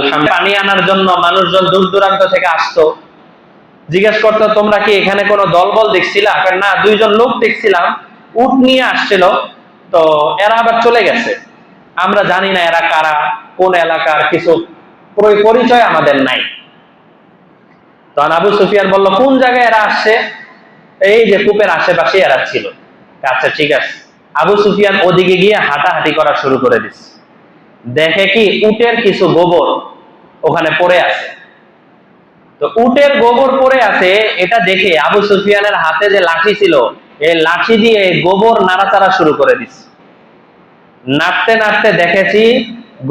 আলহামদুলিল্লাহ। পানি আনার জন্য মানুষজন দূর দূরান্ত থেকে আসতো, জিজ্ঞেস করতো তোমরা কি এখানে কোনো দলবল দেখছিলা? না, দুইজন লোক দেখছিলাম, উট নিয়ে আসছিল, তো এরা আবার চলে গেছে, আমরা জানি না এরা কারা, কোন এলাকার, কিছু পরিচয় আমাদের নাই। তখন আবু সুফিয়ান বলল, কোন জায়গায় এরা আসছে? এই যে কূপের আশেপাশে এরা ছিল। আচ্ছা ঠিক আছে। আবু সুফিয়ান ওদিকে গিয়ে হাঁটাহাঁটি করা শুরু করে দিচ্ছে। দেখে কি উটের কিছু গোবর ওখানে পড়ে আছে। তো উটের গোবর পড়ে আছে, এটা দেখে আবু সুফিয়ানের হাতে যে লাঠি ছিল, এই লাঠি দিয়ে গোবর নাড়াচাড়া শুরু করে দিচ্ছে। নাড়তে নাড়তে দেখেছি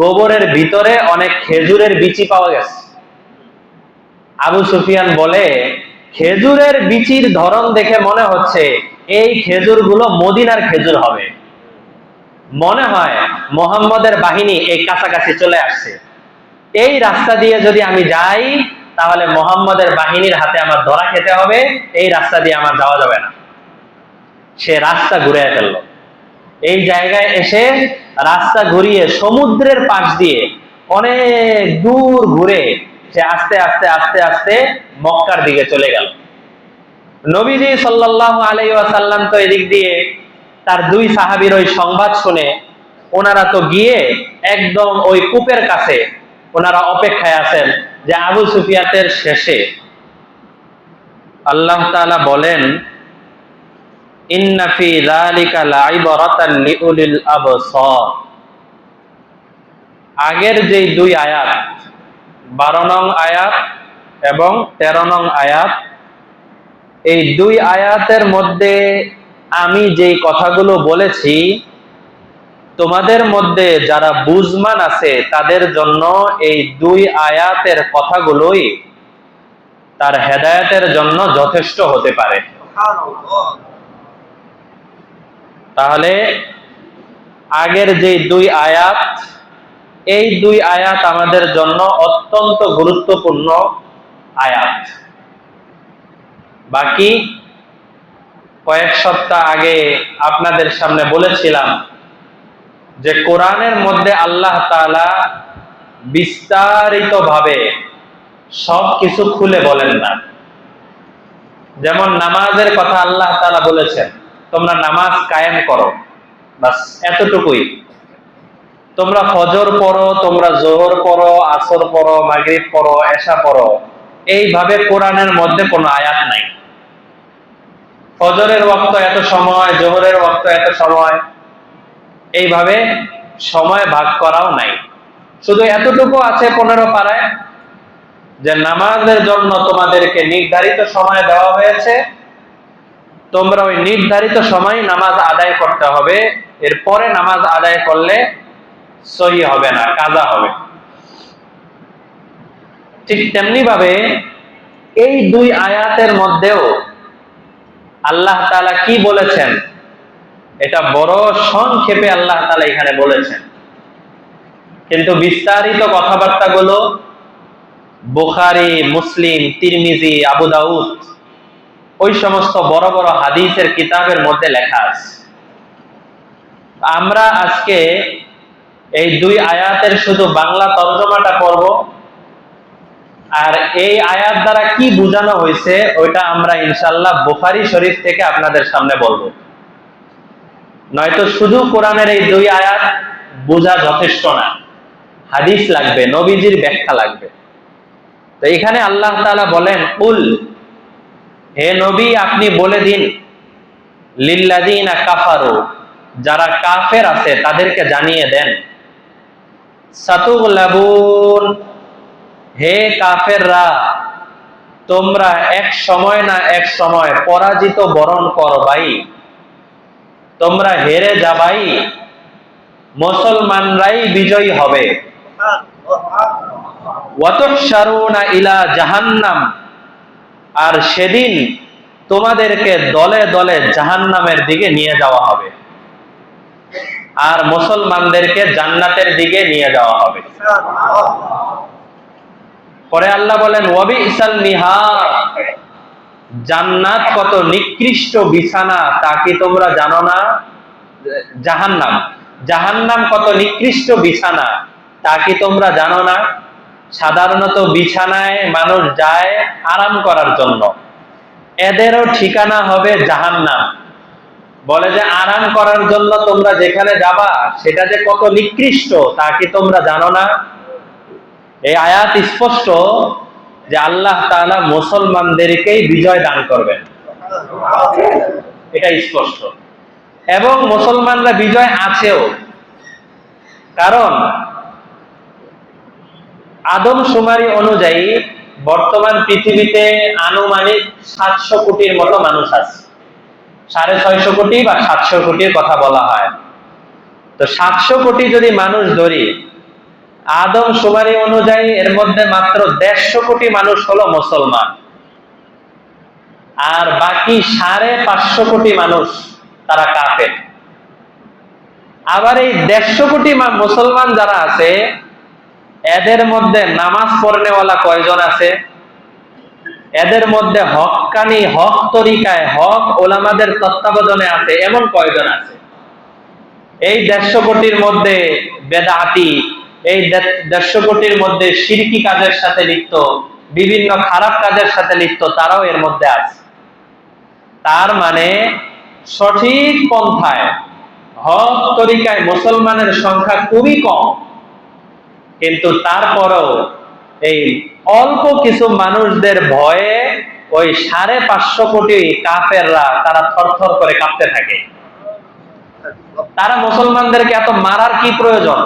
গোবরের ভিতরে অনেক খেজুরের বিচি পাওয়া গেছে। আবু সুফিয়ান বলে, খেজুরের বিচির ধরন দেখে মনে হচ্ছে এই খেজুরগুলো মদিনার খেজুর হবে, মনে হয় মুহাম্মদের বাহিনী এই কাছাকাছি চলে আসছে, এই রাস্তা দিয়ে যদি আমি যাই তাহলে মুহাম্মদের বাহিনীর হাতে আমার ধরা খেতে হবে, এই রাস্তা দিয়ে আমার যাওয়া যাবে না। সে রাস্তা ঘুরে ফেললো। এই জায়গায় এসে রাস্তা ঘুরিয়ে সমুদ্রের পাশ দিয়ে অনেক দূর ঘুরে সে আস্তে আস্তে আস্তে আস্তে মক্কার দিকে চলে গেল। নবীজি সাল্লাল্লাহু আলাইহি ওয়াসাল্লাম তো এদিক দিয়ে তার দুই সাহাবীর ওই সংবাদ শুনে ওনারা তো গিয়ে একদম ওই কূপের কাছে ওনারা অপেক্ষায় আছেন যে আবু সুফিয়ানের শেষে আল্লাহ তাআলা বলেন, ইন্না ফি যালিকা লাইবরাতান লিউলিল আবসার। আগের যে দুই আয়াত, 12 নং আয়াত এবং 13 নং আয়াত, এই দুই আয়াতের মধ্যে আমি যেই কথাগুলো বলেছি, তোমাদের মধ্যে যারা বুঝমান আছে তাদের জন্য এই দুই আয়াতের কথাগুলোই তার হেদায়েতের জন্য যথেষ্ট হতে পারে। তাহলে আগের যে দুই আয়াত, এই দুই আয়াত আমাদের জন্য অত্যন্ত গুরুত্বপূর্ণ আয়াত। বাকি কয়েক সপ্তাহ আগে আপনাদের সামনে বলেছিলাম যে কোরআনের মধ্যে আল্লাহ তাআলা বিস্তারিতভাবে সবকিছু খুলে বলেন না। যেমন নামাজের কথা আল্লাহ তাআলা বলেছেন, তোমরা নামাজ কায়েম করো, বাস এতটুকুই। তোমরা ফজর পড়ো, তোমরা যোহর পড়ো, আসর পড়ো, মাগরিব পড়ো, এশা পড়ো, এইভাবে কোরআনের মধ্যে কোনো আয়াত নাই। ফজরের ওয়াক্ত এত সময়, যোহরের ওয়াক্ত এত সময়, এইভাবে সময় ভাগ করাও নাই। শুধু এতটুকু আছে 15 পারায় যে নামাজের জন্য তোমাদেরকে নির্ধারিত সময় দেওয়া হয়েছে, তোমরা ওই নির্ধারিত সময় নামাজ আদায় করতে হবে, এরপরে নামাজ আদায় করলে সহি হবে না, কাজা হবে। ঠিক তেমনি ভাবে এই দুই আয়াতের মধ্যেও আল্লাহ তাআলা কি বলেছেন, এটা বড় সংক্ষেপে আল্লাহ তাআলা এখানে বলেছেন, কিন্তু বিস্তারিত কথাবার্তাগুলো বুখারী, মুসলিম, তিরমিজি, আবু দাউদ, ওই সমস্ত বড় বড় হাদিসের কিতাবের মধ্যে লেখা আছে। আমরা আজকে এই দুই আয়াতের শুধু বাংলা তর্জমাটা পড়ব, আর এই আয়াত দ্বারা কি বোঝানো হয়েছে ওইটা আমরা ইনশাআল্লাহ বুখারী শরীফ থেকে আপনাদের সামনে বলবো। নয়তো শুধু কোরআনের এই দুই আয়াত বোঝা যথেষ্ট না, হাদিস লাগবে, নবীজির ব্যাখ্যা লাগবে। তো এখানে আল্লাহ তাআলা বলেন, কুল, হে নবী আপনি বলে দিন, লিল্লাযিনা কাফারু, যারা কাফের আছে তাদেরকে জানিয়ে দেন, সাতুগলাবুন, হে কাফেররা তোমরা এক সময় না এক সময় পরাজিত বরণ করবাই, তোমরা হেরে যাবাই, মুসলমানরাই বিজয়ী হবে। ওয়াতুহশারুনা ইলা জাহান্নাম, আর সেদিন তোমাদেরকে দলে দলে জাহান্নামের দিকে নিয়ে যাওয়া হবে, আর মুসলমানদেরকে জান্নাতের দিকে নিয়ে যাওয়া হবে। পরে আল্লাহ বলেন, ওয়াবিসাল মিহাদ, জান্নাত কত নিকৃষ্ট বিছানা তা কি তোমরা জানো না? জাহান্নাম, জাহান্নাম কত নিকৃষ্ট বিছানা তা কি তোমরা জানো না? সাধারণত বিছানায় মানুষ যায় আরাম করার জন্য, এদেরও ঠিকানা হবে জাহান্নাম। বলে যে আরাম করার জন্য তোমরা যেখানে যাবা সেটা যে কত নিকৃষ্ট তা কি তোমরা জানো না? এই আয়াত স্পষ্ট যে আল্লাহ তাআলা মুসলমানদেরকেই বিজয় দান করবেন, এটা স্পষ্ট। এবং মুসলমানরা বিজয় আছেও, কারণ আদমশুমারি অনুযায়ী বর্তমান পৃথিবীতে আনুমানিক 700 কোটির মতো মানুষ আছে। 650 কোটি বা 700 কোটির কথা বলা হয়। তো 700 কোটি যদি মানুষ ধরি, আদমশুমারি অনুযায়ী এর মধ্যে মাত্র 150 কোটি মানুষ হলো মুসলমান, আর বাকি 550 কোটি মানুষ তারা কাফের। আবার এই 150 কোটি মুসলমান যারা আছে, এদের মধ্যে নামাজ পড়নেওয়ালা কয়জন আছে? এদের মধ্যে হক্কানি, হক তরিকায়, হক ওলামাদের তত্ত্বাবধানে আছে এমন কয়জন আছে? এই 150 কোটির মধ্যে বেদাতি, এই 150 কোটির মধ্যে শিরকি কাজের সাথে লিপ্ত, বিভিন্ন খারাপ কাজের সাথে লিপ্ত, তারাও এর মধ্যে আছে। তার মানে সঠিক পন্থায়, হক তরিকায় মুসলমানের সংখ্যা খুবই কম। কিন্তু তারপরেও এই অল্প কিছু মানুষদের ভয়ে ওই 550 কোটি কাফেররা তারা থরথর করে কাঁপতে থাকে। তারা মুসলমানদেরকে এত মারার কি প্রয়োজন?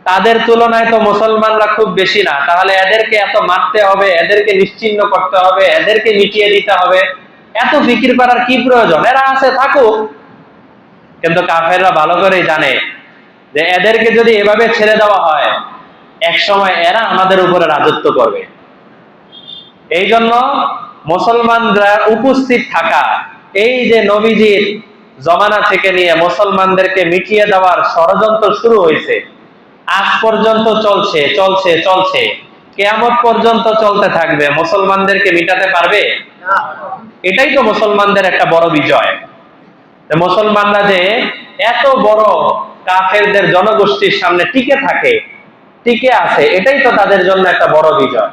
তাদের তুলনায় তো মুসলমানরা খুব বেশি না, তাহলে এদেরকে এত মারতে হবে, এদেরকে নিশ্চিহ্ন করতে হবে, এদেরকে মিটিয়ে দিতে হবে, এত ফিকির করার কি প্রয়োজন? এরা আছে থাকুক। কিন্তু কাফেররা ভালো করেই জানে যে এদেরকে যদি এভাবে ছেড়ে দেওয়া হয়, এক সময় এরা আমাদের উপরে রাজত্ব করবে। এই জন্য মুসলমানরা উপস্থিত থাকা, এই যে নবীজির জমানা থেকে নিয়ে মুসলমানদেরকে মিটিয়ে দেওয়ার ষড়যন্ত্র শুরু হয়েছে, আজ পর্যন্ত চলছে চলছে চলছে, কিয়ামত পর্যন্ত চলতে থাকবে। মুসলমানদেরকে মিটাতে পারবে? এটাই তো মুসলমানদের একটা বড় বিজয়। মুসলমানরা যে এত বড় কাফেরদের জনগোষ্ঠীর সামনে টিকে থাকে, টিকে আছে, এটাই তো তাদের জন্য একটা বড় বিজয়।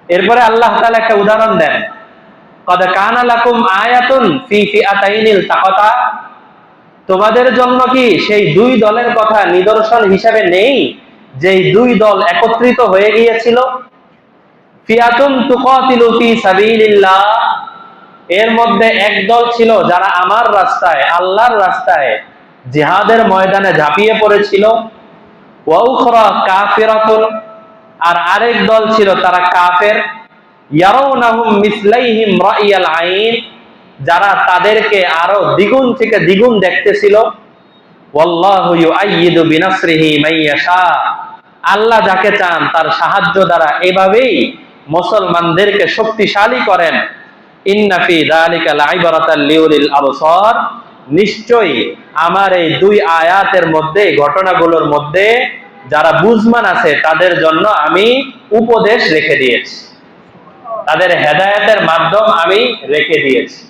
এরপরে আল্লাহ তাআলা একটা উদাহরণ দেন, কদ কানা লাকুম আয়াতুন ফি ফিআতাইনিল তাকাতা, তোমাদের জন্য কি সেই দুই দলের কথা নিদর্শন হিসাবে নেই, যেই দুই দল একত্রিত হয়ে গিয়েছিল? ফিআতুন তুকাতিলু ফি সাবিলিল্লাহ, এর মধ্যে এক দল ছিল যারা আমার রাস্তায়, আল্লাহর রাস্তায় জিহাদের ময়দানে ঝাঁপিয়ে পড়েছিল। ওয়া উখরা কাফিরাতুন, আর আরেক দল ছিল তারা কাফের। ইয়ারাউনাহুম মিসলাইহিম রাইয়াল আইন, যারা তাদেরকে আরো দ্বিগুণ থেকে দ্বিগুণ দেখতেছিল। ওয়াল্লাহু ইউআইয়িদু বিনাসরিহি মাইয়াশা, আল্লাহ যাকে চান তার সাহায্য দ্বারা এভাবেই মুসলমানদেরকে শক্তিশালী করেন। ইন্না ফি যালিকা লাইবরাতাল লিউলিল আবসার, নিশ্চয়ই আমার এই দুই আয়াতের মধ্যে, ঘটনাগুলোর মধ্যে যারা বুঝমান আছে তাদের জন্য আমি উপদেশ রেখে দিয়েছি, তাদের হেদায়েতের মাধ্যম আমি রেখে দিয়েছি।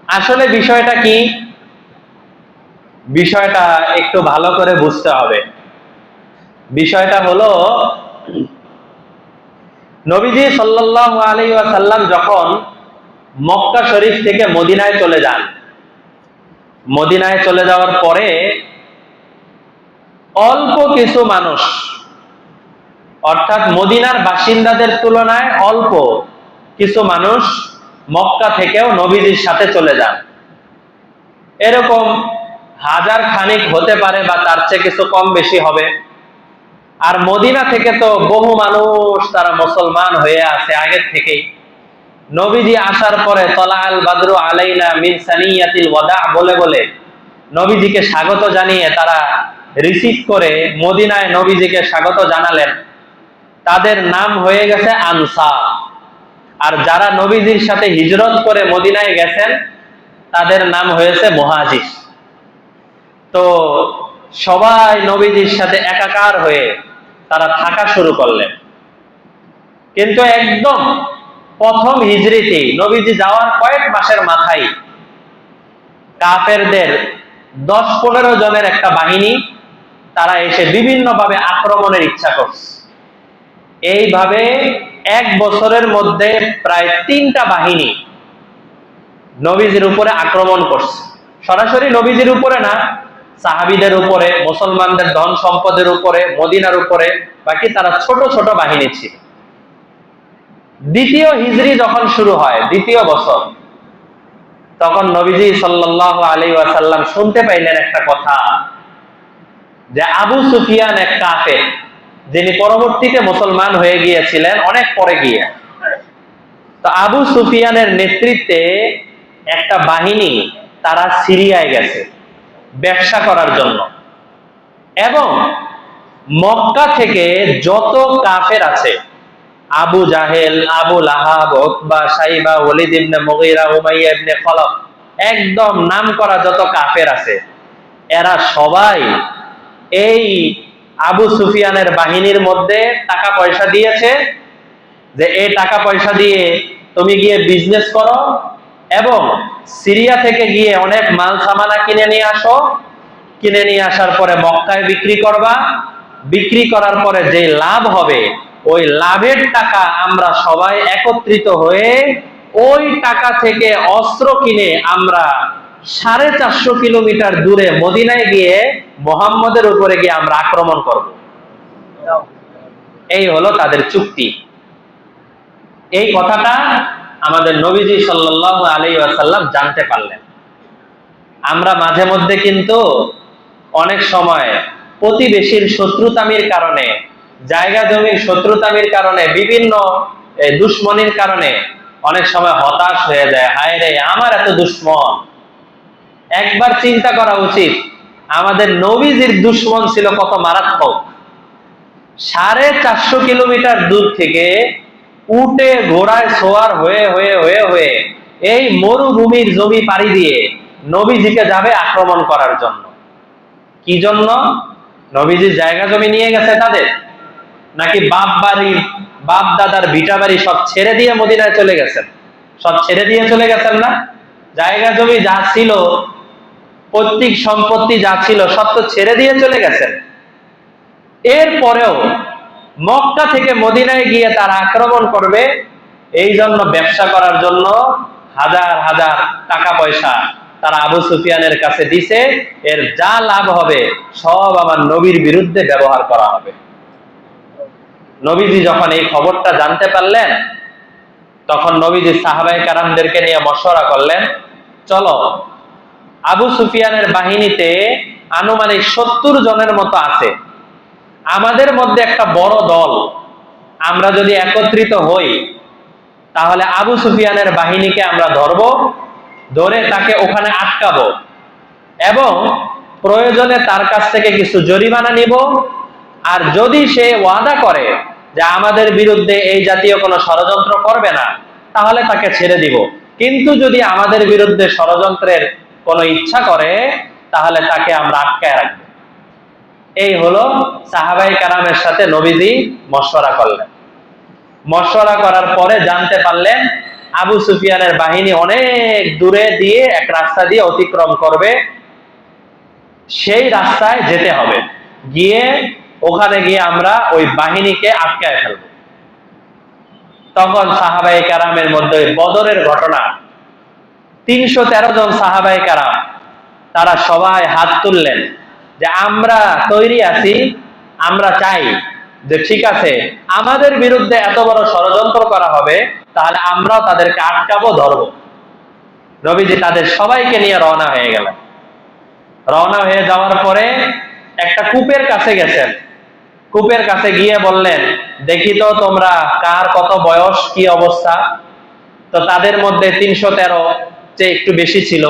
আসলে বিষয়টা কি? বিষয়টা একটু ভালো করে বুঝতে হবে। বিষয়টা হলো, নবীজি সাল্লাল্লাহু আলাইহি ওয়াসাল্লাম যখন মক্কা শরীফ থেকে মদিনায় চলে যান, মদিনায় চলে যাওয়ার পরে অল্প কিছু মানুষ, অর্থাৎ মদিনার বাসিন্দাদের তুলনায় অল্প কিছু মানুষ মক্কা থেকেও নবীজির সাথে চলে যান। এরকম 1000 খানিক হতে পারে বা তার চেয়ে কিছু কম বেশি হবে। আর মদিনা থেকে তো বহু মানুষ তারা মুসলমান হয়ে আছে আগের থেকেই। নবীজি আসার পরে তলাআল বাদরু আলাইনা মিন সানিয়াতিল ওয়াদা বলে বলে নবীজিকে স্বাগত জানিয়ে তারা রিসিভ করে মদিনায় নবীজিকে স্বাগত জানালেন। তাদের নাম হয়ে গেছে আনসার। আর যারা নবীজির সাথে হিজরত করে মদিনায় গেছেন তাদের নাম হয়েছে মুহাজির। তো সবাই নবীজির সাথে একাকার হয়ে তারা থাকা শুরু করলেন। কিন্তু একদম প্রথম হিজরিতে নবীজি যাওয়ার কয়েক মাসের মাথায় কাফেরদের 10-15 জনের একটা বাহিনী তারা এসে বিভিন্নভাবে আক্রমণের ইচ্ছা করছে। এইভাবে 1 বছরের মধ্যে প্রায় 3টা বাহিনী নবীজির উপরে আক্রমণ করছে। সরাসরি নবীজির উপরে না, সাহাবীদের উপরে, মুসলমানদের ধন সম্পদের উপরে, মদিনার উপরে, বাকি তারা ছোট ছোট বাহিনী ছিল। দ্বিতীয় হিজরি যখন শুরু হয়, দ্বিতীয় বছর, তখন নবীজি সাল্লাল্লাহু আলাইহি ওয়াসাল্লাম শুনতে পাইলেন একটা কথা, যে আবু সুফিয়ান এক কাফের, যিনি পরবর্তীতে মুসলমান হয়ে গিয়েছিলেন অনেক পরে গিয়ে। তো আবু সুফিয়ানের নেতৃত্বে একটা বাহিনী তারা সিরিয়ায় গেছে ব্যবসা করার জন্য, এবং মক্কা থেকে যত কাফের আছে, আবু জাহেল, আবু লাহাব, উতবা, সাইবা, ওয়ালিদ ইবনে মুগীরা, উমাইয়া ইবনে খলফ, একদম নাম করা যত কাফের আছে, এরা সবাই এই আবু সুফিয়ানের বাহিনীর মধ্যে টাকা পয়সা দিয়েছে, যে এই টাকা পয়সা দিয়ে তুমি গিয়ে বিজনেস করো এবং সিরিয়া থেকে গিয়ে অনেক মাল সামানা কিনে নিয়ে আসো, কিনে নিয়ে আসার পরে মক্কায় বিক্রি করবা, বিক্রি করার পরে যে লাভ হবে ওই লাভের টাকা আমরা সবাই একত্রিত হয়ে ওই টাকা থেকে অস্ত্র কিনে আমরা 450 কিলোমিটার দূরে মদিনায় গিয়ে মুহাম্মদের উপরে গিয়ে আমরা আক্রমণ করব। এই হলো তাদের চুক্তি। এই কথাটা আমাদের নবীজি সাল্লাল্লাহু আলাইহি ওয়াসাল্লাম জানতে পারলেন। আমরা মাঝে মধ্যে কিন্তু অনেক সময় প্রতিবেশীর শত্রুতামির কারণে, জায়গা জমির শত্রুতামির কারণে, বিভিন্ন দুশ্মনির কারণে অনেক সময় হতাশ হয়ে যায়, হায় রে আমার এত দুশ্মন। একবার চিন্তা করা উচিত, আমাদের নবীজির দুশ্মন ছিল কত মারাত্মক। 450 কিলোমিটার দূর থেকে উটে ঘোড়ায় সোয়ার হয়ে হয়ে হয়ে হয়ে এই মরুভূমির জমি পাড়ি দিয়ে নবীজিকে যাবে আক্রমণ করার জন্য। কি জন্য? নবীজির জায়গা জমি নিয়ে গেছে তাদের, নাকি বাপ বাড়ি, বাপ দাদার ভিটা বাড়ি সব ছেড়ে দিয়ে মদিনায় চলে গেছেন? সব ছেড়ে দিয়ে চলে গেছেন না? জায়গা জমি যা ছিল, পৈতৃক সম্পত্তি যা ছিল, সব তো ছেড়ে দিয়ে চলে গেছেন। এরপরেও মক্কা থেকে মদিনায় গিয়ে তারা আক্রমণ করবে, এই জন্য ব্যবসা করার জন্য হাজার হাজার টাকা পয়সা তারা আবু সুফিয়ানের কাছে দিছে। এর যা লাভ হবে সব আমার নবীর বিরুদ্ধে ব্যবহার করা হবে। নবীজি যখন এই খবরটা জানতে পারলেন, তখন নবীজি সাহাবায়ে কেরামদেরকে নিয়ে মশওয়ারা করলেন, চলো, আবু সুফিয়ানের বাহিনীতে আনুমানিক 70 জনের মতো আছে, আমাদের মধ্যে একটা বড় দল, আমরা যদি একত্রিত হই তাহলে আবু সুফিয়ানের বাহিনীকে আমরা ধরবো, ধরে তাকে ওখানে আটকাবো এবং প্রয়োজনে তার কাছ থেকে কিছু জরিমানা নিব। আর যদি সে ওয়াদা করে যে আমাদের বিরুদ্ধে এই জাতীয় কোনো ষড়যন্ত্র করবে না, তাহলে তাকে ছেড়ে দিব। কিন্তু যদি আমাদের বিরুদ্ধে ষড়যন্ত্রের কোনো ইচ্ছা করে তাহলে তাকে আমরা আটকায় রাখবো। এই হলো সাহাবায়ে কেরামের সাথে নবীজি মশওয়ারা করলেন। মশওয়ারা করার পরে জানতে পারলেন আবু সুফিয়ানের বাহিনী অনেক দূরে দিয়ে এক রাস্তা দিয়ে অতিক্রম করবে, সেই রাস্তায় যেতে হবে, গিয়ে ওখানে গিয়ে আমরা ওই বাহিনীকে আটকায় ফেলবো। তখন সাহাবায়ে কেরামের মধ্যে বদরের ঘটনা, 313 জন সাহাবায়ে কেরাম তারা সবাই হাত তুললেন যে আমরা তৈরি আছি, আমরা চাই যে ঠিক আছে আমাদের বিরুদ্ধে এত বড় ষড়যন্ত্র করা হবে, তাহলে আমরাও তাদেরকে আটকাবো, ধরবো। নবীজি তাদের সবাইকে নিয়ে রওনা হয়ে গেলেন। রওনা হয়ে যাওয়ার পরে একটা কূপের কাছে গেছেন। কূপের কাছে গিয়ে বললেন, দেখি তো তোমরা কার কত বয়স, কি অবস্থা। তো তাদের মধ্যে 313 চেয়ে একটু বেশি ছিল,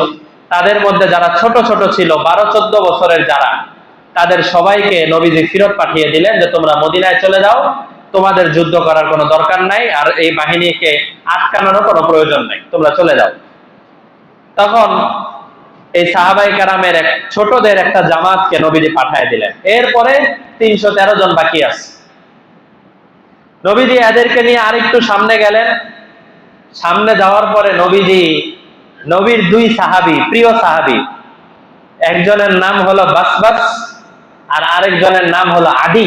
তাদের মধ্যে যারা ছোট ছোট ছিল 12-14 বছরের যারা, তাদের সবাইকে নবীজি ফেরত পাঠিয়ে দিলেন যে তোমরা মদিনায় চলে যাও, তোমাদের যুদ্ধ করার কোনো দরকার নাই, আর এই বাহিনীকে আটকানোরও কোনো প্রয়োজন নাই, তোমরা চলে যাও। তখন এই সাহাবায়ে কেরামের ছোটদের একটা জামাতকে নবীজি পাঠিয়ে দিলেন। এরপরে 313 জন বাকি আছে। নবীজি এদেরকে নিয়ে আরেকটু সামনে গেলেন। সামনে যাওয়ার পরে নবীর 2 সাহাবী, প্রিয় সাহাবী, একজনের নাম হলো বাসবাস, আর আরেকজনের নাম হলো আদি।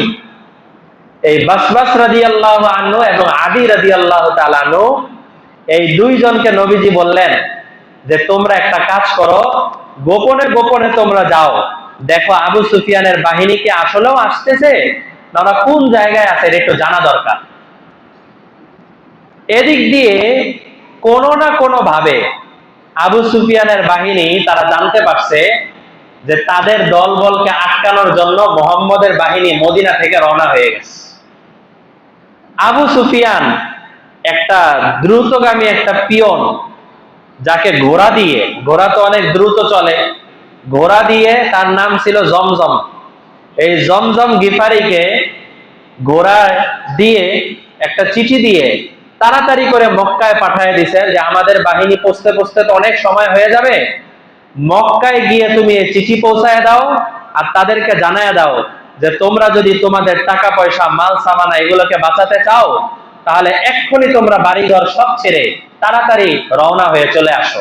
এই বাসবাস রাদিয়াল্লাহু আনহু এবং আদি রাদিয়াল্লাহু তাআলা আনহু, এই দুইজনকে নবীজি বললেন যে তোমরা একটা কাজ করো, গোপনে গোপনে তোমরা যাও, দেখো আবু সুফিয়ানের বাহিনী কি আসলেও আসতেছে না ওরা কোন জায়গায় আছে, এটা একটু জানা দরকার। এদিক দিয়ে কোনো না কোনো ভাবে আবু সুফিয়ানের বাহিনী তারা জানতে পারছে যে তাদের দলবলকে আটকানোর জন্য মুহাম্মদের বাহিনী মদিনা থেকে রওনা হয়ে গেছে। আবু সুফিয়ান একটা দ্রুতগামী একটা পিয়ন, যাকে ঘোড়া দিয়ে, ঘোড়া তো অনেক দ্রুত চলে, ঘোড়া দিয়ে, তার নাম ছিল জমজম। এই জমজম গিফারিকে ঘোড়া দিয়ে একটা চিঠি দিয়ে তাড়াতাড়ি করে মক্কায় পাঠিয়ে দিছে যে আমাদের বাহিনী পৌঁছতে পৌঁছতে তো অনেক সময় হয়ে যাবে, মক্কায় গিয়ে তুমি এই চিঠি পৌঁছায় দাও আর তাদেরকে জানায় দাও যে তোমরা যদি তোমাদের টাকা পয়সা মাল সামানা এগুলোকে বাঁচাতে চাও তাহলে এক্ষুনি তোমরা বাড়িঘর সব ছেড়ে তাড়াতাড়ি রওনা হয়ে চলে আসো,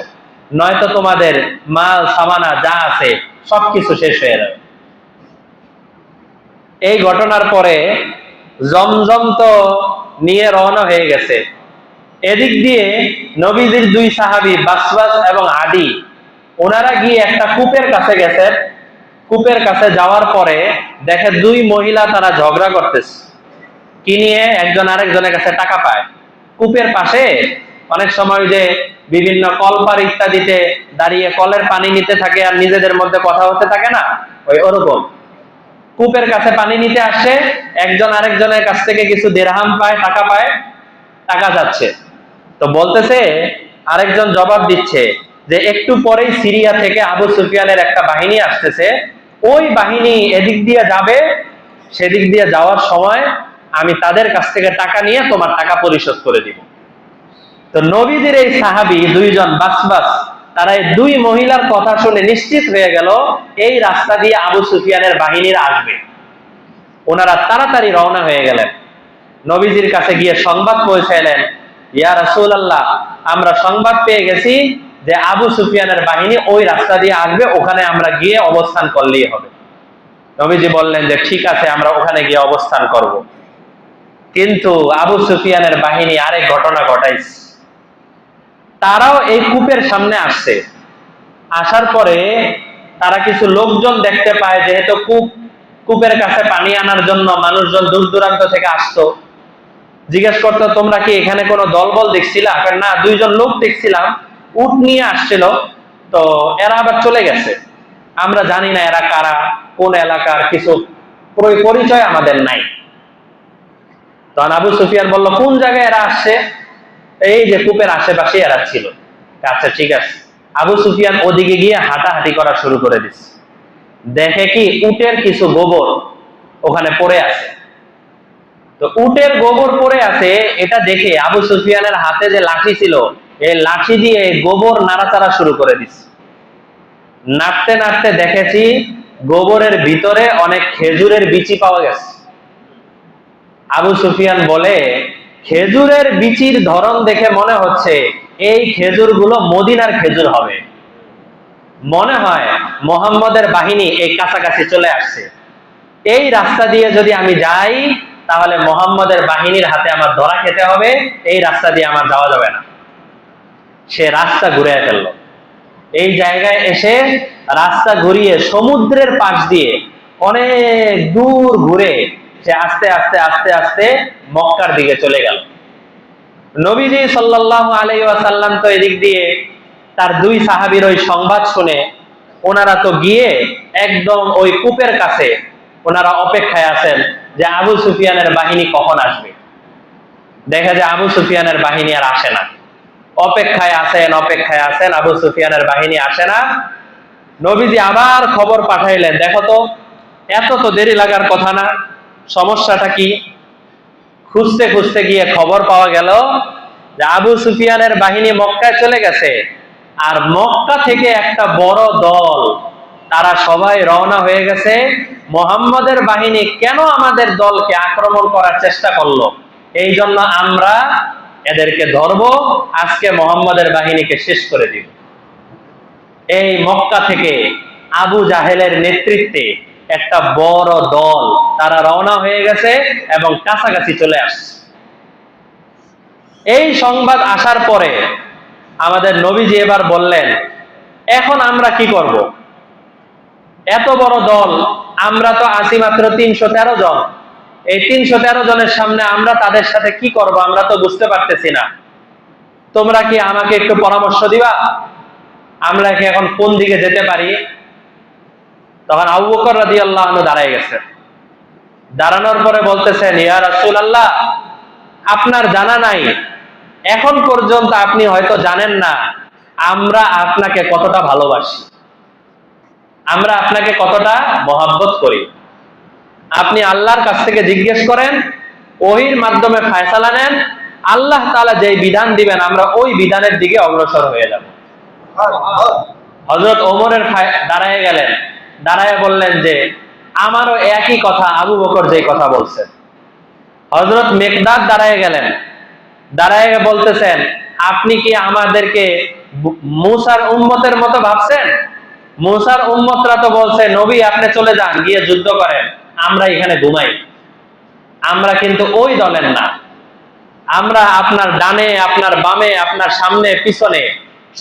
নয়তো তোমাদের মাল সামানা যা আছে সবকিছু শেষ হয়ে যাবে। এই ঘটনার পরে জমজম তো নিয়ে রওনা হয়ে গেছে। এদিক দিয়ে নবীজির দুই সাহাবী বাসবাস এবং আদি, ওনারা গিয়ে একটা কূপের কাছে গেছে। কূপের কাছে যাওয়ার পরে দেখে দুই মহিলা তারা ঝগড়া করতেছে কি নিয়ে, একজন আরেকজনের কাছে টাকা পায়। কূপের পাশে অনেক সময় যে বিভিন্ন কলপার ইত্যাদিতে দাঁড়িয়ে কলের পানি নিতে থাকে আর নিজেদের মধ্যে কথা হতে থাকে না, ওই ওরকম কূপের কাছে পানি নিতে আসে, একজন আরেকজনের কাছ থেকে কিছু দিরহাম পায়, টাকা পায়, টাকা যাচ্ছে। তো বলতেছে, আরেকজন জবাব দিচ্ছে যে একটু পরেই সিরিয়া থেকে আবু সুফিয়ানের একটা বাহিনী আসতেছে, ওই বাহিনী এদিক দিয়ে যাবে, সেদিক দিয়ে যাওয়ার সময় আমি তাদের কাছ থেকে টাকা নিয়ে তোমার টাকা পরিশোধ করে দিব। তো নবীদের এই সাহাবী দুইজন বাসবাস, তারা এই দুই মহিলার কথা শুনে নিশ্চিত হয়ে গেল এই রাস্তা দিয়ে আবু সুফিয়ানের বাহিনীরা আসবে। ওনারা তাড়াতাড়ি রওনা হয়ে গেলেন, নবীজির কাছে গিয়ে সংবাদ পৌঁছাইলেন, ইয়া রাসূলুল্লাহ, আমরা সংবাদ পেয়ে গেছি যে আবু সুফিয়ানের বাহিনী ওই রাস্তা দিয়ে আসবে, ওখানে আমরা গিয়ে অবস্থান করলেই হবে। নবীজি বললেন যে ঠিক আছে, আমরা ওখানে গিয়ে অবস্থান করব। কিন্তু আবু সুফিয়ানের বাহিনী আরেক ঘটনা ঘটাইছে। তারাও এই কূপের সামনে আসছে, আসার পরে তারা কিছু লোকজন দেখতে পায়, যেহেতু কূপের কাছে পানি আনার জন্য মানুষজন দূর দূরান্ত থেকে আসতো। জিজ্ঞেস করতো, তোমরা কি এখানে কোনো দলবল দেখছিলা? না, দুইজন লোক দেখছিলাম, উট নিয়ে আসছিল, তো এরা আবার চলে গেছে, আমরা জানি না এরা কারা, কোন এলাকার, কিছু পরিচয় আমাদের নাই। তখন আবু সুফিয়ান বলল, কোন জায়গায় এরা আসছে? এই যে কূপের আশেপাশে এরা ছিল। আচ্ছা ঠিক আছে। আবু সুফিয়ান ওদিকে গিয়ে হাঁটাহাঁটি করা শুরু করে দিচ্ছে, দেখে কি উটের কিছু গোবর ওখানে পড়ে আছে। তো উটের গোবর পড়ে আছে, এটা দেখে আবু সুফিয়ানের হাতে যে লাঠি ছিল, এই লাঠি দিয়ে গোবর নাড়াচাড়া শুরু করে দিচ্ছে। নাড়তে নাড়তে দেখেছি গোবরের ভিতরে অনেক খেজুরের বিচি পাওয়া গেছে। আবু সুফিয়ান বলে, খেজুরের বিচির ধরন দেখে মনে হচ্ছে এই খেজুরগুলো মদিনার খেজুর হবে, মনে হয় মুহাম্মদের বাহিনী এই কাছাকাছি চলে আসছে, এই রাস্তা দিয়ে যদি আমি যাই তাহলে মুহাম্মদের বাহিনীর হাতে আমার ধরা খেতে হবে, এই রাস্তা দিয়ে আমার যাওয়া যাবে না। সে রাস্তা ঘুরে ফেললো। এই জায়গায় এসে রাস্তা ঘুরিয়ে সমুদ্রের পাশ দিয়ে অনেক দূর ঘুরে সে আস্তে আস্তে আস্তে আস্তে মক্কার দিকে চলে গেল। নবীজি সাল্লাল্লাহু আলাইহি ওয়াসাল্লাম তো এদিক দিয়ে তার দুই সাহাবীর ওই সংবাদ শুনে ওনারা তো গিয়ে একদম ওই কূপের কাছে ওনারা অপেক্ষায় আছেন যে আবু সুফিয়ানের বাহিনী কখন আসবে। দেখা যায় আবু সুফিয়ানের বাহিনী আর আসে না, অপেক্ষায় আছেন, আবু সুফিয়ানের বাহিনী আসে না। নবীজি আবার খবর পাঠাইলেন, দেখো তো এত তো দেরি লাগার কথা না, সমস্যাটা কি? খুঁজতে খুঁজতে গিয়ে খবর পাওয়া গেল যে আবু সুফিয়ানের বাহিনী মক্কায় চলে গেছে, আর মক্কা থেকে একটা বড় দল তারা সবাই রওনা হয়ে গেছে। মুহাম্মদের বাহিনী কেন আমাদের দলকে আক্রমণ করার চেষ্টা করলো, এই জন্য আমরা এদেরকে ধরবো, আজকে মুহাম্মদের বাহিনীকে শেষ করে দিব। এই মক্কা থেকে আবু জাহেলের নেতৃত্বে একটা বড় দল তারা রওনা হয়ে গেছে এবং কাছাকাছি চলে আসছে। এই সংবাদ আসার পরে আমাদের নবীজি এবার বললেন, এখন আমরা কি করব? এত বড় দল, আমরা তো আছি মাত্র 313 জন। এই 313 জনের সামনে আমরা তাদের সাথে কি করব আমরা তো বুঝতে পারতেছি না। তোমরা কি আমাকে একটু পরামর্শ দিবা, আমরা কি এখন কোন দিকে যেতে পারি? তখন আবু বকর রাদিয়াল্লাহু আনহু দাঁড়ায় গেছে। দাঁড়ানোর পরে বলতেছেন, ইয়া রাসূলুল্লাহ, আপনার জানা নাই, এখন পর্যন্ত আপনি হয়তো জানেন না আমরা আপনাকে কতটা ভালোবাসি, আমরা আপনাকে কতটা মহব্বত করি। আপনি আল্লাহর কাছ থেকে জিজ্ঞেস করেন, ওহীর মাধ্যমে ফয়সালা নেন, আল্লাহ তাআলা যেই বিধান দিবেন আমরা ওই বিধানের দিকে অগ্রসর হয়ে যাব। হযরত ওমরের দাঁড়ায় গেলেন, দাঁড়ায় বললেন যে আমারও একই কথা আবু বকর যেই কথা বলছেন। হযরত মিকদাদ দাঁড়ায় গেলেন, দাঁড়ায় বলতেছেন, আপনি কি আমাদেরকে মূসার উম্মতের মতো ভাবছেন? মূসার উম্মতরা তো বলছে নবী আপনি চলে যান, গিয়ে যুদ্ধ করেন, আমরা এখানে ঘুমাই। আমরা কিন্তু ওই দলের না, আমরা আপনার ডানে, আপনার বামে, আপনার সামনে পিছনে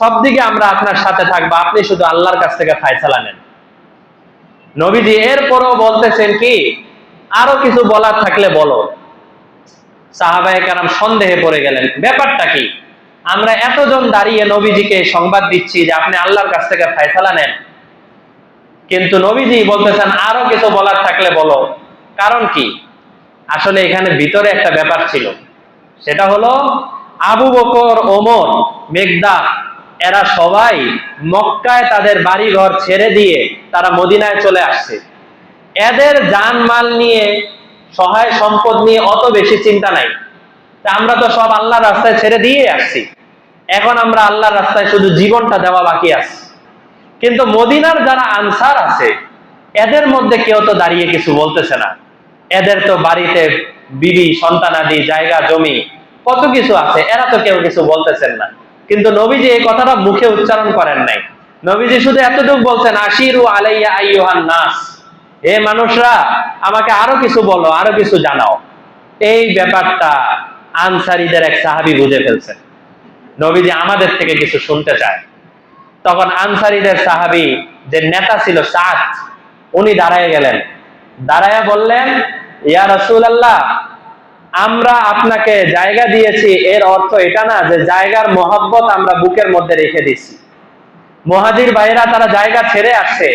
সব দিকে আমরা আপনার সাথে থাকবো, আপনি শুধু আল্লাহর কাছ থেকে ফয়সালা নেন। নবীজি এরপরও বলতেছেন কি, আরো কিছু বলার থাকলে বলো। সাহাবায়ে কেরাম সন্দেহে পড়ে গেলেন, ব্যাপারটা কি? আমরা এতজন দাঁড়িয়ে নবীজিকে সংবাদ দিচ্ছি যে আপনি আল্লাহর কাছ থেকে ফয়সালা নেন, কিন্তু নবীজি বলতেছেন আরো কিছু বলার থাকলে বলো। কারণ কি? আসলে এখানে ভিতরে একটা ব্যাপার ছিল, সেটা হলো আবু বকর, ওমর, মিকদাদ এরা সবাই মক্কায় তাদের বাড়ি ঘর ছেড়ে দিয়ে তারা মদিনায় চলে আসছে। এদের জানমাল নিয়ে, সহায় সম্পদ নিয়ে অত বেশি চিন্তা নাই। তা আমরা তো সব আল্লাহর রাস্তায় ছেড়ে দিয়ে আসছি, এখন আমরা আল্লাহর রাস্তায় শুধু জীবনটা দেওয়া বাকি আছে। কিন্তু মদিনার যারা আনসার আছে এদের মধ্যে কেউ তো দাঁড়িয়ে কিছু বলতেছে না। এদের তো বাড়িতে বিবি সন্তানাদি, জায়গা জমি কত কিছু আছে, এরা তো কেউ কিছু বলতেছেন না। কিন্তু নবীজি এই কথাটা মুখে উচ্চারণ করেন নাই। নবীজি শুধু এতটুকু বলছেন, আশিরু আলাইয়া আইয়ুহান নাস, হে মানুষরা আমাকে আরো কিছু বলো, আরো কিছু জানাও। এই ব্যাপারটা আনসারীদের এক সাহাবী বুঝে ফেলছেন, নবীজি আমাদের থেকে কিছু শুনতে চায়। তখন আনসারীদের সাহাবী যে নেতা ছিল সাদ, উনি দাঁড়ায় গেলেন, দাঁড়ায়া বললেন, ইয়া রাসূলুল্লাহ, আমরা আপনাকে জায়গা দিয়েছি, এর অর্থ এটা না যে জায়গার মহব্বত আমরা বুকের মধ্যে রেখে দিছি। মুহাজির ভাইরা তারা জায়গা ছেড়ে আসছে,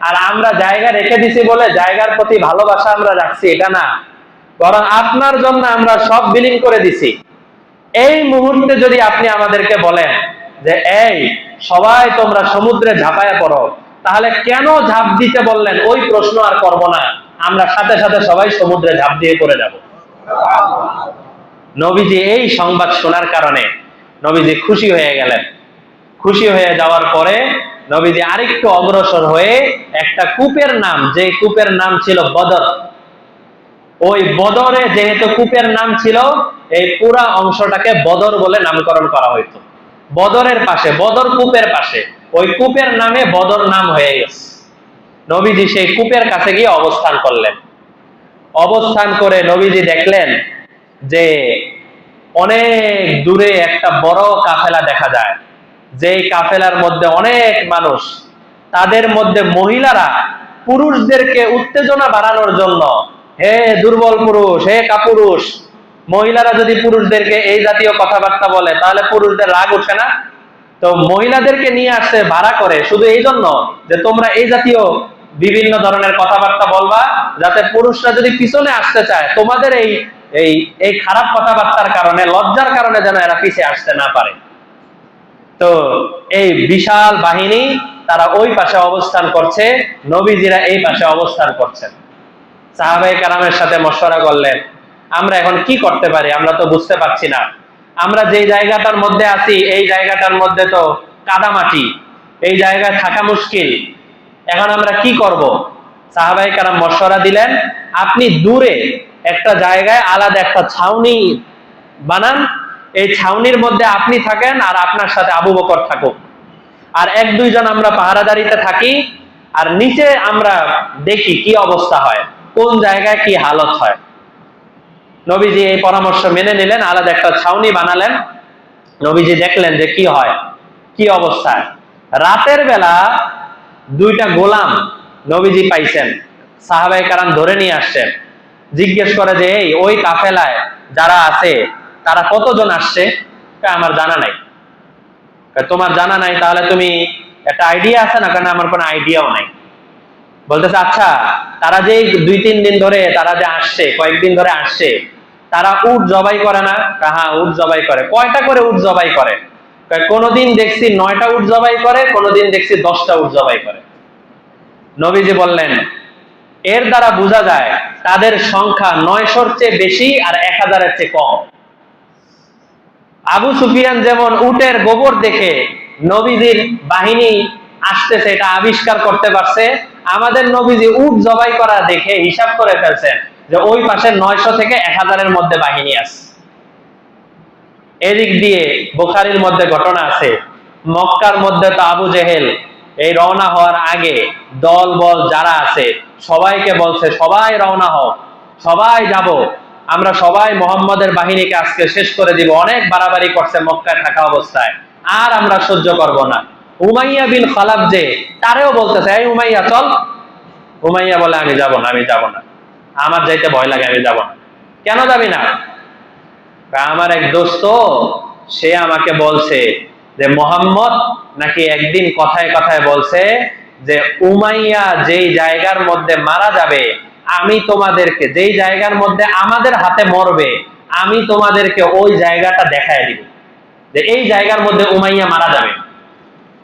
আর আমরা জায়গা রেখে দিছি বলে জায়গার প্রতি ভালোবাসা আমরা রাখছি, এটা না। বরং আপনার জন্য আমরা সব বিলীন করে দিছি। এই মুহূর্তে যদি আপনি আমাদেরকে বলেন যে এই সবাই তোমরা সমুদ্রে ঝাঁপায়া পড়ো, তাহলে কেন ঝাঁপ দিতে বললেন ওই প্রশ্ন আর করব না, আমরা সাথে সাথে সবাই সমুদ্রে ঝাঁপ দিয়ে পড়ে যাব। নবীজি এই সংবাদ শোনার কারণে নবীজি খুশি হয়ে গেলেন। খুশি হয়ে যাওয়ার পরে নবীজি আরেকটু অগ্রসর হয়ে একটা কূপের নাম, যে কূপের নাম ছিল বদর, ওই বদরে যেহেতু কূপের নাম ছিল, এই পুরা অংশটাকে বদর বলে নামকরণ করা হইতো। বদরের পাশে, বদর কূপের পাশে, ওই কূপের নামে বদর নাম হয়ে গেছে। নবীজি সেই কূপের কাছে গিয়ে অবস্থান করলেন। অবস্থান করে নবীজি দেখলেন যে অনেক দূরে একটা বড় কাফেলা দেখা যায়, যেই কাফেলার মধ্যে অনেক মানুষ, তাদের মধ্যে মহিলারা পুরুষদেরকে উত্তেজনা বাড়ানোর জন্য, হে দুর্বল পুরুষ, হে কাপুরুষ, মহিলারা যদি পুরুষদেরকে এই জাতীয় কথাবার্তা বলে তাহলে পুরুষদের রাগ ওঠে না? তো মহিলাদেরকে নিয়ে আসছে ভাড়া করে শুধু এই জন্য যে তোমরা এই জাতীয় বিভিন্ন ধরনের কথাবার্তা বলবা, যাতে পুরুষরা যদি পিছনে আসতে চায় তোমাদের এই এই এই খারাপ কথাবার্তার কারণে, লজ্জার কারণে যেন এরা পিছিয়ে আসতে না পারে। তো এই বিশাল বাহিনী তারা ওই পাশে অবস্থান করছে, নবীজিরা এই পাশে অবস্থান করছেন। সাহাবায়ে কেরামের সাথে মশওয়ারা করলেন, আমরা এখন কি করতে পারি, আমরা তো বুঝতে পারছি না। আমরা যে জায়গাটার মধ্যে আছি এই জায়গাটার মধ্যে তো কাদামাটি, এই জায়গায় থাকা মুশকিল, এখন আমরা কি করব? সাহাবায়ে কেরাম মশওয়ারা দিলেন, আপনি দূরে একটা জায়গায় আলাদা একটা ছাউনি বানান, এই ছাউনির মধ্যে আপনি থাকেন আর আপনার সাথে আবু বকর থাকুক, আর এক দুইজন আমরা পাহারাদারিতে থাকি, আর নিচে আমরা দেখি কি অবস্থা হয়, কোন জায়গায় কি হালত হয়। নবীজি এই পরামর্শ মেনে নিলেন, আলাদা একটা ছাউনি বানালেন। নবীজি দেখলেন যে কি হয়, কি অবস্থা। রাতের বেলা দুইটা গোলাম নবীজি পাইছেন, সাহাবায়ে কেরাম ধরে নিয়ে আসছেন। জিজ্ঞেস করে যে এই ওই কাফেলায় যারা আছে তারা কতজন আসছে? আমার জানা নাই। তোমার জানা নাই, তাহলে তুমি একটা আইডিয়া আছে না? কারণ আমার কোনো আইডিয়াও নাই। বলতেছে আচ্ছা, তারা যে 2-3 দিন ধরে তারা যে আসছে, কয়েকদিন ধরে আসছে, তারা উট জবাই করে না? হ্যাঁ, উট জবাই করে। কয়টা করে উট জবাই করে? কোনদিন দেখছি 9টা উট জবাই করে, কোনদিন দেখছি 10টা উট জবাই করে। নবীজি বললেন এর দ্বারা বোঝা যায় তাদের সংখ্যা 900-র চেয়ে বেশি আর 1000-এর চেয়ে কম। আবু সুফিয়ান যেমন উটের গোবর দেখে নবীজির বাহিনী আসতেছে এটা আবিষ্কার করতে পারছে, আমাদের নবীজি উট জবাই করা দেখে হিসাব করে ফেলছেন যে ওই পাশে 900 থেকে 1000-এর মধ্যে বাহিনী আছে। এদিক দিয়ে বুখারীর মধ্যে ঘটনা আছে, মক্কার মধ্যে তো আবু জেহেল এই রওনা হওয়ার আগে দল বল যারা আছে সবাইকে বলছে সবাই রওনা হও, সবাই যাব, আমরা সবাই মোহাম্মদের বাহিনীকে আজকে শেষ করে দিব। অনেক বাড়াবাড়ি করছে মক্কায় থাকা অবস্থায়, আর আমরা সহ্য করব না। উমাইয়া বিন খালাফ যে তারেও বলতেছে এই উমাইয়া চল। উমাইয়া বলে আমি যাব না, আমি যাব না, আমার যাইতে ভয় লাগে, আমি যাব না। কেন যাবি না? আমার এক দোস্ত সে আমাকে বলছে যে মোহাম্মদ নাকি একদিন কথায় কথায় বলছে যে উমাইয়া যেই জায়গার মধ্যে মারা যাবে, আমি তোমাদেরকে যেই জায়গার মধ্যে আমাদের হাতে মরবে, আমি তোমাদেরকে ওই জায়গাটা দেখায় দিব যে এই জায়গার মধ্যে উমাইয়া মারা যাবে।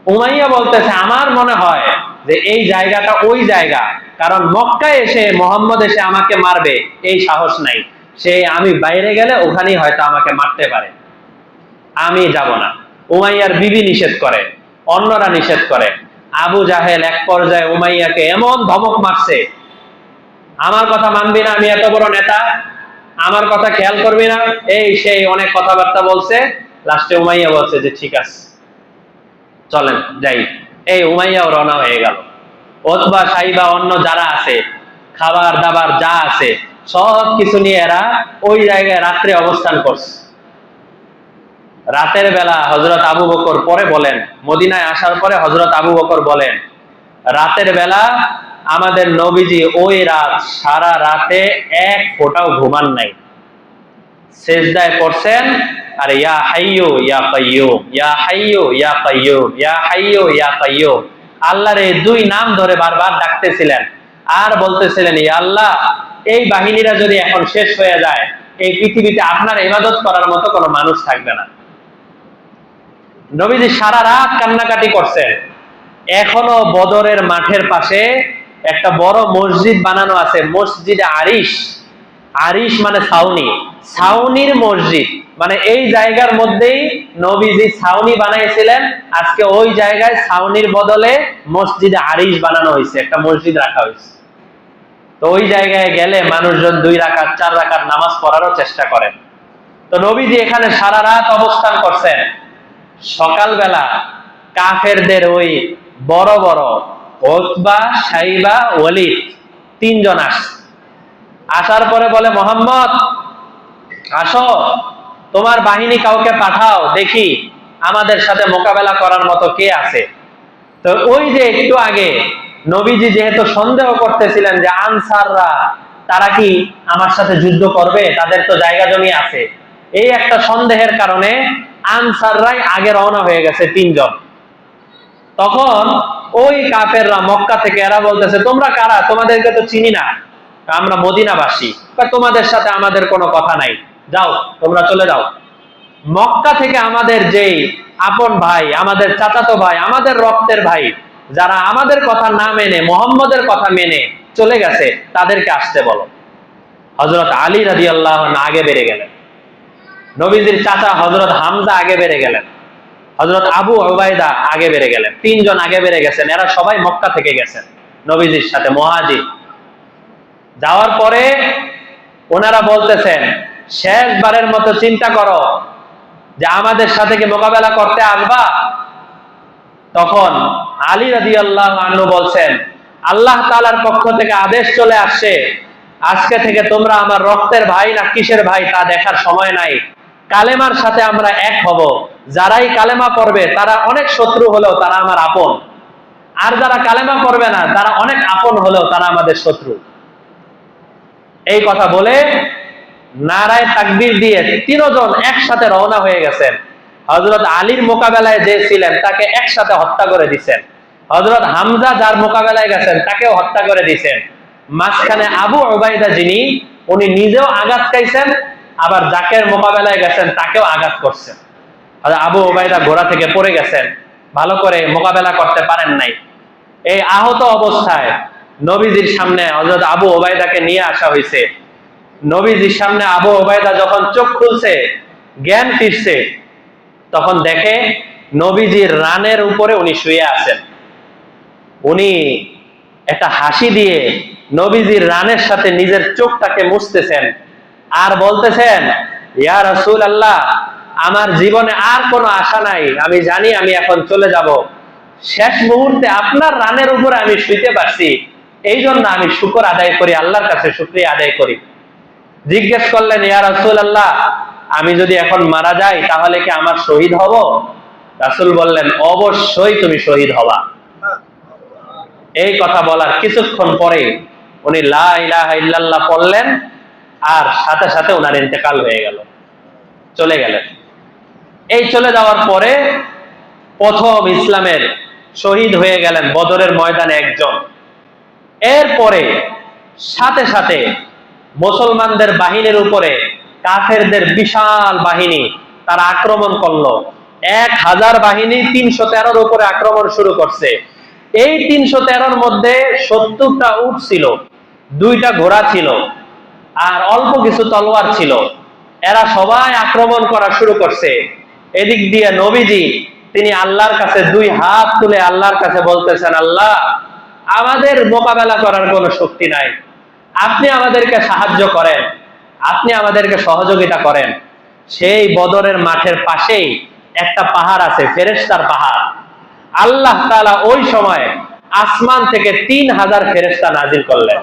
উমাইয়া বলতেছে আমার মনে হয় যে এই জায়গাটা ওই জায়গা, কারণ মক্কায় এসে মোহাম্মদ এসে আমাকে মারবে এই সাহস নাই, সে আমি বাইরে গেলে ওখানেই হয়তো আমাকে মারতে পারে, আমি যাব না। উমাইয়ার বিবি নিষেধ করে, অন্যরা নিষেধ করে। আবু জাহেল এক পর্যায়ে উমাইয়াকে এমন ধমক মারছে, আমার কথা মানবি না, আমি এত বড় নেতা, আমার কথা খেয়াল করবি না, এই সেই অনেক কথাবার্তা বলছে। লাস্টে উমাইয়া বলছে যে ঠিক আছে চলেন যাই। এই উমাইয়াও রওনা হয়ে গেল। ওতবা সাইবা অন্য যারা আছে, খাবার দাবার যা আছে সব কিছু নিয়ে এরা ওই জায়গায় রাত্রে অবস্থান করছে। রাতের বেলা হযরত আবু বকর পরে বলেন, মদিনায় আসার পরে হযরত আবু বকর বলেন রাতের বেলা আমাদের নবীজি ওই রাত সারা রাতে এক ফোঁটাও ঘুমান নাই, সেজদায় পড়ছেন আর ইয়া হাইয়ু ইয়া কাইয়ুম, ইয়া হাইয়ু ইয়া কাইয়ুম, ইয়া হাইয়ু ইয়া কাইয়ুম, আল্লাহর এই দুই নাম ধরে বারবার ডাকতেছিলেন আর বলতেছিলেন ইয়া আল্লাহ, এই বাহিনীরা যদি এখন শেষ হয়ে যায়, এই পৃথিবীতে আপনার ইবাদত করার মতো কোনো মানুষ থাকবে না। নবীজি সারা রাত কান্নাকাটি করছেন। এখনো বদরের মাঠের পাশে একটা বড় মসজিদ বানানো আছে, মসজিদে আরিশ। আরিশ মানে ছাউনি, ছাউনির মসজিদ, মানে এই জায়গার মধ্যেই নবীজি ছাউনি বানাইছিলেন। আজকে ওই জায়গায় ছাউনির বদলে মসজিদে আরিশ বানানো হয়েছে, একটা মসজিদ রাখা হয়েছে। তো ওই জায়গায় গেলে মানুষজন 2 রাকাত 4 রাকাত নামাজ পড়ারও চেষ্টা করেন। তো নবীজি এখানে সারা রাত অবস্থান করছেন। সকালবেলা কাফেরদের ওই বড় বড় ওতবা সাইবা ওয়ালিদ 3 জন আসছে। আসার পরে বলে মোহাম্মদ আসো, তোমার বাহিনী কাউকে পাঠাও, দেখি আমাদের সাথে মোকাবেলা করার মতো কে আছে। তো ওই যে একটু আগে নবীজি যেহেতু সন্দেহ করতেছিলেন যে আনসাররা তারা কি আমার সাথে যুদ্ধ করবে, তাদের তো জায়গা জমি আছে, এই একটা সন্দেহের কারণে আনসাররাই আগে রওনা হয়ে গেছে 3 জন। তখন ওই কাফেররা মক্কা থেকে এরা বলতেছে তোমরা কারা, তোমাদেরকে তো চিনি না, আমরা মদিনাবাসী, তোমাদের সাথে আমাদের কোনো কথা নাই, যাও তোমরা চলে যাও। মক্কা থেকে আমাদের যেই আপন ভাই, আমাদের চাচাতো ভাই, আমাদের রক্তের ভাই, যারা আমাদের কথা না মেনে মুহাম্মদের কথা মেনে চলে গেছে, তাদেরকে আসতে বলো। হযরত আলী রাদিয়াল্লাহু আনহু আগে বেড়ে গেলেন, নবীজির চাচা হযরত হামজা আগে বেড়ে গেলেন, হযরত আবু উবাইদা আগে বেড়ে গেলেন। 3 জন আগে বেড়ে গেছেন। এরা সবাই মক্কা থেকে গেছেন নবীজির সাথে, মুহাজির। যাওয়ার পরে ওনারা বলতেছেন শেষবারের মতো চিন্তা করো যে আমাদের সাথে কি মোকাবেলা করতে আসবা? তখন আলী রাদিয়াল্লাহু আনহু বলছেন আল্লাহ তাআলার পক্ষ থেকে আদেশ চলে আসছে, আজকে থেকে তোমরা আমার রক্তের ভাই না কিসের ভাই তা দেখার সময় নাই, কালেমার সাথে আমরা এক হব। যারাই কালেমা পড়বে তারা অনেক শত্রু হলেও তারা আমার আপন, আর যারা কালেমা পড়বে না তারা অনেক আপন হলেও তারা আমাদের শত্রু। এই কথা বলে নারায়ে তাকবীর দিয়ে তিনজন একসাথে রওনা হয়ে গেছেন। হযরত আলীর মোকাবেলায় যে ছিলেন তাকে একসাথে হত্যা করে দিয়েছেন। হযরত হামজা যার মোকাবেলায় গেছেন তাকেও হত্যা করে দিয়েছেন। মাঝখানে আবু উবাইদা যিনি, উনি নিজেও আঘাত খাইছেন, আবার যাকের মোকাবেলায় গেছেন তাকেও আঘাত করছেন। আবু উবাইদা ঘোড়া থেকে পড়ে গেছেন, ভালো করে মোকাবেলা করতে পারেন নাই। এই আহত অবস্থায় নবীজির সামনে হযরত আবু উবাইদাকে নিয়ে আসা হয়েছে। নবীজির সামনে আবু উবাইদা যখন চোখ খুলছে, জ্ঞান ফিরছে, তখন দেখে নবীজির রানের উপরে উনি শুয়ে আছেন। উনি একটা হাসি দিয়ে নবীজির রানের সাথে নিজের চোখটাকে মুছতেছেন আর বলতেছেন, ইয়া রাসূলুল্লাহ, আমার জীবনে আর কোনো আশা নাই, আমি জানি আমি এখন চলে যাব, শেষ মুহূর্তে আপনার রানের উপরে আমি শুইতে পারছি, এই জন্য আমি শুকর আদায় করি, আল্লাহর কাছে শুকরিয়া আদায় করি। জিজ্ঞেস করলেন, ইয়া রাসূলুল্লাহ, আমি যদি এখন মারা যাই তাহলে কি আমার শহীদ হব? রাসূল বললেন, অবশ্যই তুমি শহীদ হবা। এই কথা বলার কিছুক্ষণ পরে উনি লা ইলাহা ইল্লাল্লাহ পড়লেন, আর সাথে সাথে ওনার ইন্তেকাল হয়ে গেল, চলে গেলেন। এই চলে যাওয়ার পরে প্রথম ইসলামের শহীদ হয়ে গেলেন বদরের ময়দানে একজন। এরপরে সাথে সাথে মুসলমানদের বাহিনীর উপরে কাফেরদের বিশাল বাহিনী তারা আক্রমণ করলো। 1000 বাহিনী 313-র উপরে আক্রমণ শুরু করছে। এই 313-র মধ্যে 70টা উট ছিল, 2টা ঘোড়া ছিল, আর অল্প কিছু তলোয়ার ছিল। এরা সবাই আক্রমণ করা শুরু করছে। এদিক দিয়ে নবীজি তিনি আল্লাহর কাছে 2 হাত তুলে আল্লাহর কাছে বলতেছেন, আল্লাহ, আমাদের মোকাবেলা করার কোনো শক্তি নাই, আপনি আমাদেরকে সাহায্য করেন, আপনি আমাদেরকে সহযোগিতা করেন। সেই বদরের মাঠের পাশেই একটা পাহাড় আছে, ফেরেশতার পাহাড়। আল্লাহ তাআলা ওই সময় আসমান থেকে 3000 ফেরেশতা নাজিল করলেন।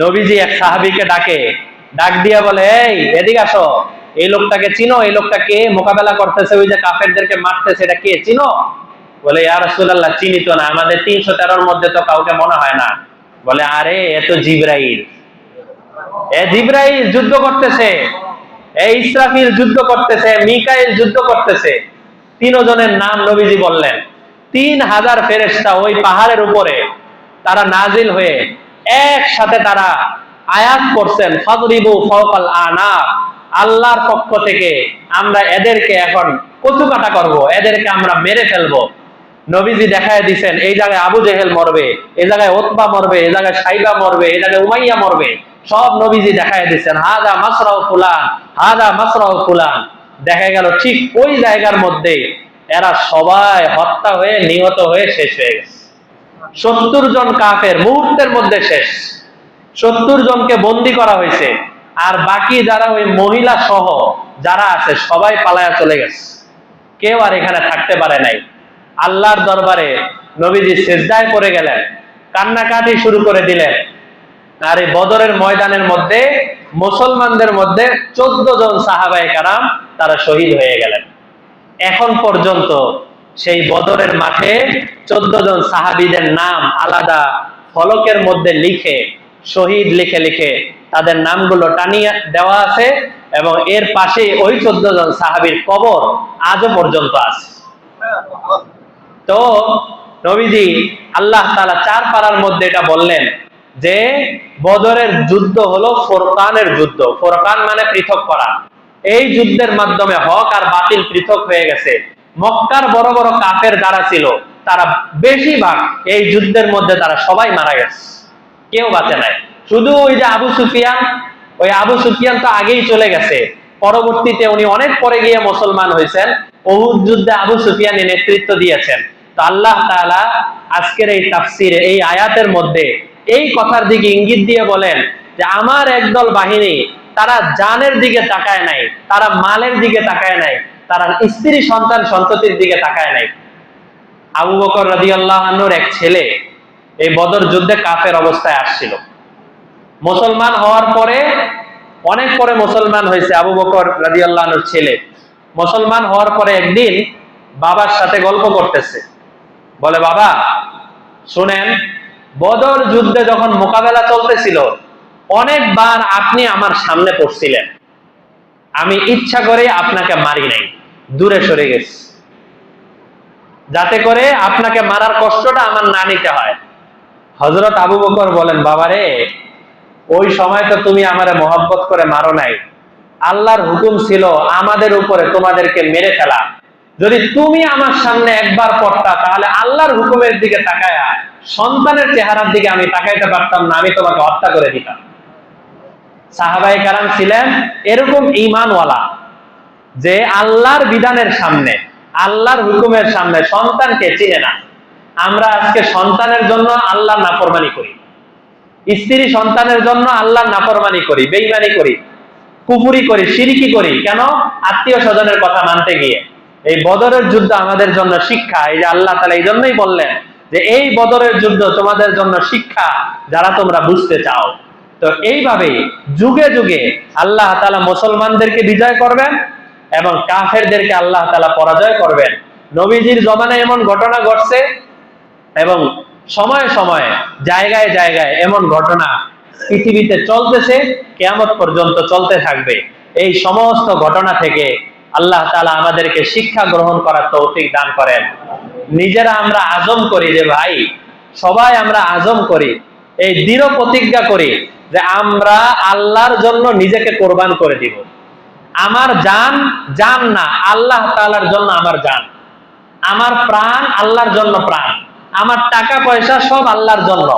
নবীজি এক সাহাবীকে ডাক দিয়া বলে, এই এদিকে আসো, এই লোকটাকে চিনো? এই লোকটা কে মোকাবেলা করতেছে, ওই যে কাফেরদেরকে মারতেছে, এটা কে চিনো? বলে, ইয়া রাসূলুল্লাহ, চিনি তো না, আমাদের 313-র মধ্যে তো কাউকে মনে হয় না। বলে, আরে এ তো জিবরাইল, জিবরাইল যুদ্ধ করতেছে, ইসরাফিল যুদ্ধ করতেছে, মিকাইল যুদ্ধ করতেছে। 3 জনের নাম নবীজি বললেন। 3000 ফেরেশতা ওই পাহাড়ের উপরে তারা নাজিল হয়ে একসাথে তারা আয়াত করছেন, ফাদরিবু ফাওকাল আনাক, আল্লাহর পক্ষ থেকে আমরা এদেরকে এখন কচুকাটা করব, এদেরকে আমরা মেরে ফেলবো। নবীজি দেখায় দিয়েছেন, এই জায়গায় আবু জেহেল মরবে, এই জায়গায় ওতবা মরবে, এই জায়গায় সাইবা মরবে, এই জায়গায় উমাইয়া মরবে, সব নবীজি দেখায় দিয়েছেন। হাদা মাসরাউ ফুলান, হাদা মাসরাউ ফুলান। দেখা গেল ঠিক ওই জায়গার মধ্যে এরা সবাই হত্যা হয়ে নিহত হয়ে শেষ হয়ে গেছে। 70 জন কাফের মুহূর্তের মধ্যে শেষ। 70 জনকে বন্দী করা হয়েছে, আর বাকি যারা ওই মহিলা সহ যারা আছে সবাই পালায়া চলে গেছে, কেউ আর এখানে থাকতে পারে নাই। আল্লাহর দরবারে নবীজি সিজদায় পড়ে গেলেন, কান্নাকাটি শুরু করে দিলেন। আর এই বদরের ময়দানের মধ্যে মুসলমানদের মধ্যে 14 জন সাহাবায়ে কেরাম তারা শহীদ হয়ে গেলেন। এখন পর্যন্ত সেই বদরের মাঠে 14 জন সাহাবীদের নাম আলাদা ফলকের মধ্যে লিখে, শহীদ লিখে লিখে তাদের নামগুলো টানিয়ে দেওয়া আছে, এবং এর পাশে ওই 14 জন সাহাবীর কবর আজও পর্যন্ত আছে। তো নবীজি আল্লাহ তাআলা 4 পারার মধ্যে এটা বললেন যে বদরের যুদ্ধ হলো ফুরকানের যুদ্ধ। ফুরকান মানে পৃথক করা। এই যুদ্ধের মাধ্যমে হক আর বাতিল পৃথক হয়ে গেছে। মক্কার বড় বড় কাফের যারা ছিল তারা বেশিরভাগ এই যুদ্ধের মধ্যে তারা সবাই মারা গেছে, কেউ বাঁচে নাই। শুধু ওই যে আবু সুফিয়ান, ওই আবু সুফিয়ান তো আগেই চলে গেছে, পরবর্তীতে উনি অনেক পরে গিয়ে মুসলমান হয়েছেন। উহুদ যুদ্ধে আবু সুফিয়ানের নেতৃত্ব দিয়েছেন। তো আল্লাহ তাআলা আজকের এই তাফসিরে এই আয়াতের মধ্যে এই কথার দিকে ইঙ্গিত দিয়ে বলেন যে আমার একদল বাহিনী তারা জানের দিকে তাকায় নাই, তারা মালের দিকে তাকায় নাই, তারা স্ত্রী সন্তান সন্ততির দিকে তাকায় নাই, আবু বকর রাদিয়াল্লাহু আনহুর এক ছেলে এই বদর যুদ্ধে কাফের অবস্থায় আসছিল। মুসলমান হওয়ার পরে, অনেক পরে মুসলমান হয়েছে আবু বকর রাদিয়াল্লাহু আনহুর ছেলে। মুসলমান হওয়ার পরে একদিন বাবার সাথে গল্প করতেছে, বলে, বাবা শুনেন, বদর যুদ্ধে যখন মোকাবেলা চলতেছিল অনেকবার আপনি আমার সামনে পড়ছিলেন, আমি ইচ্ছা করে আপনাকে মারি নাই, দূরে সরে গেছি, যাতে করে আপনাকে মারার কষ্টটা আমার না নিতে হয়। হযরত আবু বকর বলেন, বাবারে ওই সময় তো তুমি আমারে মহব্বত করে মারো নাই, আল্লাহর হুকুম ছিল আমাদের উপরে তোমাদেরকে মেরে ফেলা। যদি তুমি আমার সামনে একবার পড়তা তাহলে আল্লাহর হুকুমের দিকে তাকায়া সন্তানের চেহারার দিকে আমি তাকাইতে পারতাম না, আমি তোমাকে হত্যা করে দিতাম। সাহাবায়ে কেরাম ছিলেন এরকম ঈমানওয়ালা যে আল্লাহর বিধানের সামনে, আল্লাহর হুকুমের সামনে সন্তানকে চিনে না। আমরা আজকে সন্তানের জন্য আল্লাহর নাফরমানি করি, স্ত্রী সন্তানের জন্য আল্লাহর নাফরমানি করি, বেঈমানি করি, কুফরি করি, শিরকি করি। কেন? আত্মীয় স্বজনের কথা মানতে গিয়ে। এই বদরের যুদ্ধ আমাদের জন্য শিক্ষা। এই যে আল্লাহ তাআলা এই জন্যই বললেন যে এই বদরের যুদ্ধ তোমাদের জন্য শিক্ষা, যারা তোমরা বুঝতে চাও। তো এইভাবেই যুগে যুগে আল্লাহ তাআলা মুসলমানদেরকে বিজয় করবেন এবং কাফেরদেরকে আল্লাহ তাআলা পরাজয় করবেন। নবীজির জমানায় এমন ঘটনা ঘটছে এবং সময়ে সময়ে জায়গায় জায়গায় এমন ঘটনা পৃথিবীতে চলতেছে, কিয়ামত পর্যন্ত চলতে থাকবে। এই সমস্ত ঘটনা থেকে আল্লাহ তাআলা আমাদেরকে শিক্ষা গ্রহণ করার তৌফিক দান করেন। নিজেরা আমরা আজম করি যে ভাই, সবাই আমরা আজম করি, এই দৃঢ় প্রতিজ্ঞা করি যে আমরা আল্লাহর জন্য নিজেকে কোরবান করে দিব। আমার জান, জান না, আল্লাহ তাআলার জন্য আমার জান। আমার প্রাণ আল্লাহর জন্য প্রাণ, আমার টাকা পয়সা সব আল্লাহর জন্য।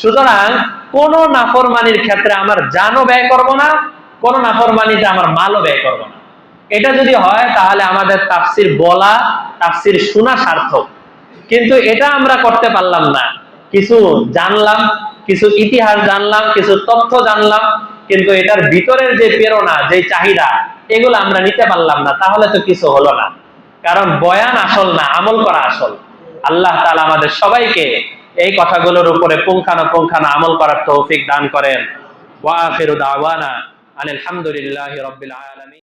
সুতরাং কোন নাফরমানির ক্ষেত্রে আমার জানও ব্যয় করব না, কোন নাফরমানিতে আমার মালও ব্যয় করব না। এটা যদি হয় তাহলে আমাদের তাফসির বলা, তাফসির শোনা সার্থক। কিন্তু এটা আমরা করতে পারলাম না। কিছু জানলাম, কিছু ইতিহাস জানলাম, কিছু তথ্য জানলাম, কিন্তু এটার ভিতরের যে প্রেরণা, যে চাহিদা, এগুলো আমরা নিতে পারলাম না, তাহলে তো কিছু হলো না। কারণ বয়ান আসল না, আমল করা আসল। আল্লাহ তাআলা আমাদের সবাইকে এই কথাগুলোর উপরে পুঙ্খানুপুঙ্খানু আমল করার তৌফিক দান করেন। ওয়া আখিরু দাওয়ানা আলহামদুলিল্লাহি রাব্বিল আলামিন।